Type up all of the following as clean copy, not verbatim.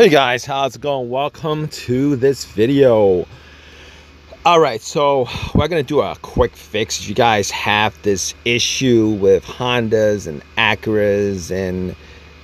Hey guys, how's it going? Welcome to this video. Alright, so we're gonna do a quick fix. You guys have this issue with Hondas and Acuras, and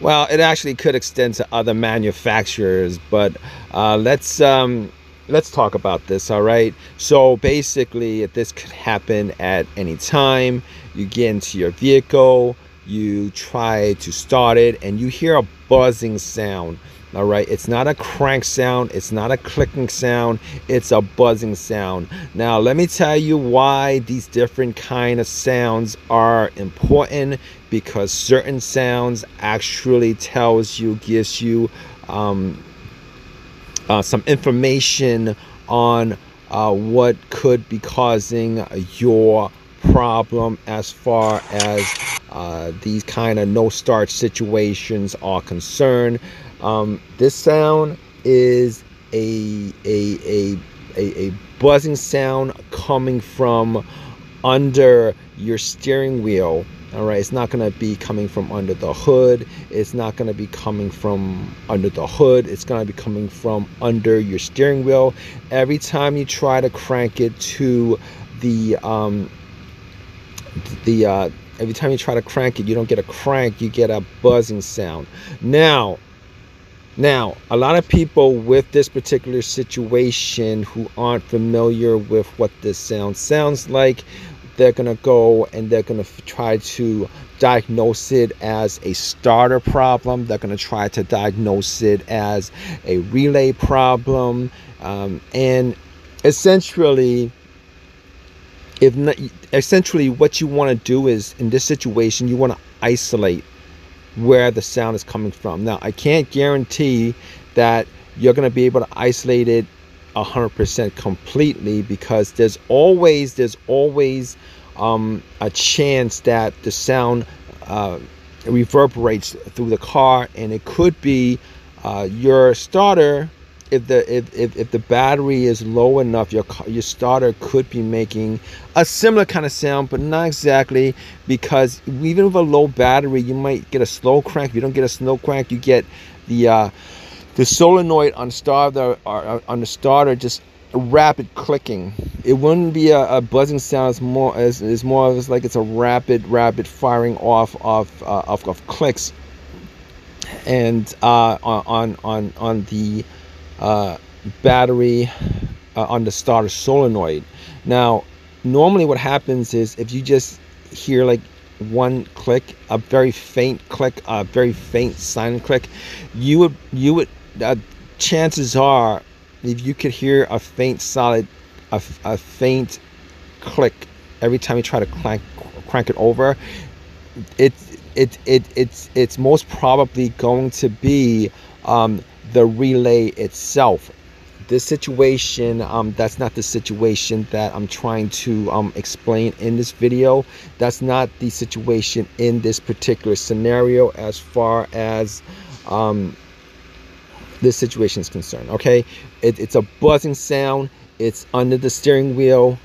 well, it actually could extend to other manufacturers, but let's talk about this. All right, so basically this could happen at any time. You get into your vehicle, you try to start it, and you hear a buzzing sound. All right, it's not a crank sound, it's not a clicking sound, it's a buzzing sound. Now let me tell you why these different kind of sounds are important, because certain sounds actually gives you some information on what could be causing your problem as far as these kind of no start situations are concerned. This sound is a buzzing sound coming from under your steering wheel. All right, it's not going to be coming from under the hood. It's not going to be coming from under the hood. It's going to be coming from under your steering wheel. Every time you try to crank it to every time you try to crank it, you don't get a crank, you get a buzzing sound. Now, a lot of people with this particular situation who aren't familiar with what this sound sounds like, they're going to go and they're going to try to diagnose it as a starter problem. They're going to try to diagnose it as a relay problem. And essentially, what you want to do is, in this situation, you want to isolate where the sound is coming from. Now, I can't guarantee that you're going to be able to isolate it 100% completely, because there's always a chance that the sound reverberates through the car, and it could be your starter. If the battery is low enough, your starter could be making a similar kind of sound, but not exactly, because even with a low battery, you might get a slow crank. If you don't get a slow crank, you get the solenoid on the starter just rapid clicking. It wouldn't be a buzzing sound. It's more of like it's a rapid firing off of clicks, and on the battery on the starter solenoid. Now, normally what happens is, if you just hear like one click, a very faint click, a very faint silent click, you would chances are, if you could hear a faint faint click every time you try to crank it over, it's most probably going to be the relay itself. This situation, that's not the situation that I'm trying to explain in this video. That's not the situation in this particular scenario as far as this situation is concerned. Okay, it's a buzzing sound. It's under the steering wheel.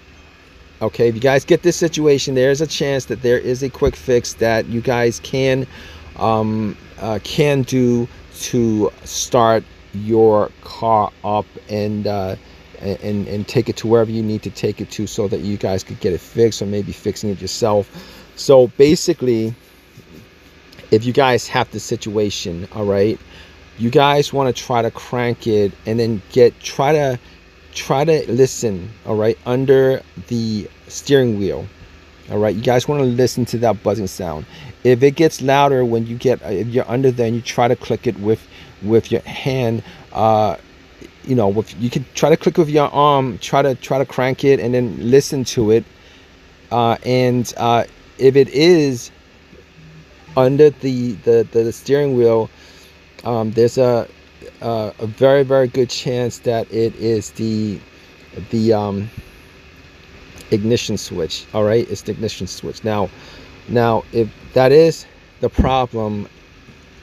Okay, if you guys get this situation, there's a chance that there is a quick fix that you guys can do to start your car up and take it to wherever you need to take it to, so that you guys could get it fixed, or maybe fixing it yourself. So basically, if you guys have the situation, all right, you guys want to try to crank it, and then try to listen, all right, under the steering wheel. All right, you guys want to listen to that buzzing sound. If it gets louder when if you're under there and you try to click it with your hand, you could try to click with your arm, try to crank it, and then listen to it. And if it is under the steering wheel, there's a very, very good chance that it is the ignition switch. All right, it's the ignition switch. Now if that is the problem,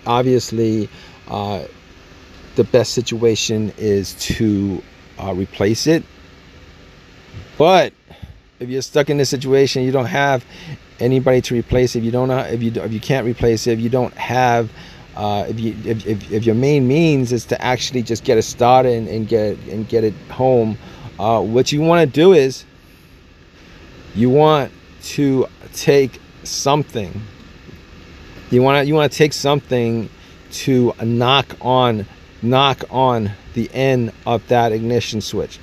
obviously the best situation is to replace it. But if you're stuck in this situation, you don't have anybody to replace it, if you can't replace it, if you don't have if your main means is to actually just get it started and get it home, what you want to do is you want to take something. You want to take something to knock on the end of that ignition switch.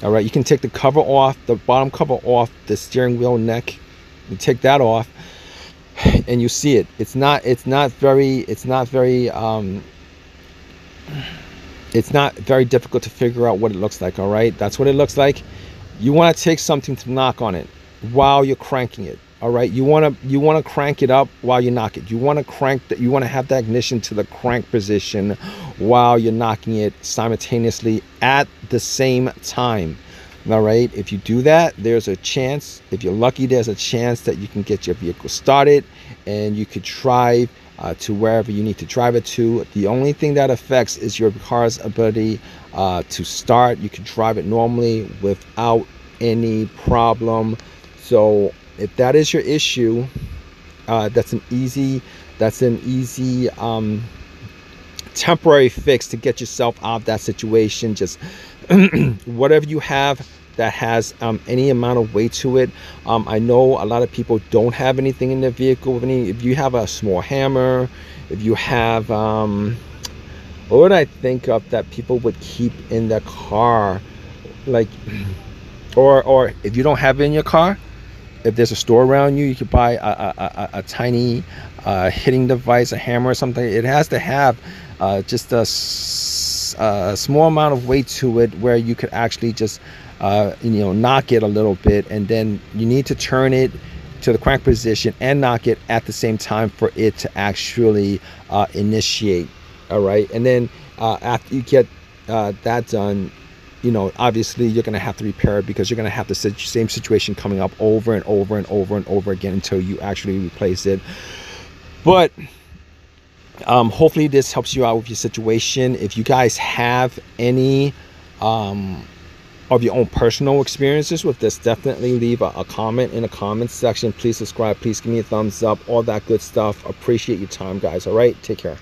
All right, you can take the cover off, the bottom cover off the steering wheel neck. You take that off, and you see it. It's not very difficult to figure out what it looks like. All right, that's what it looks like. You want to take something to knock on it while you're cranking it. All right, you want to crank it up while you knock it. You want to have that ignition to the crank position while you're knocking it simultaneously at the same time. All right, if you do that, there's a chance, if you're lucky, there's a chance that you can get your vehicle started and you could drive to wherever you need to drive it to. The only thing that affects is your car's ability to start. You can drive it normally without any problem. So if that is your issue, that's an easy temporary fix to get yourself out of that situation. Just whatever you have that has any amount of weight to it. I know a lot of people don't have anything in their vehicle. If you have a small hammer, if you have what would I think of that people would keep in their car, like, or if you don't have it in your car, if there's a store around you, you could buy a tiny hitting device, a hammer or something. It has to have just a small amount of weight to it where you could actually just knock it a little bit, and then you need to turn it to the crank position and knock it at the same time for it to actually initiate. All right, and then after you get that done, obviously you're going to have to repair it, because you're going to have the same situation coming up over and over and over and over again until you actually replace it. But hopefully this helps you out with your situation. If you guys have any of your own personal experiences with this, definitely leave a comment in the comments section. Please subscribe, please give me a thumbs up, all that good stuff. Appreciate your time, guys. All right, take care.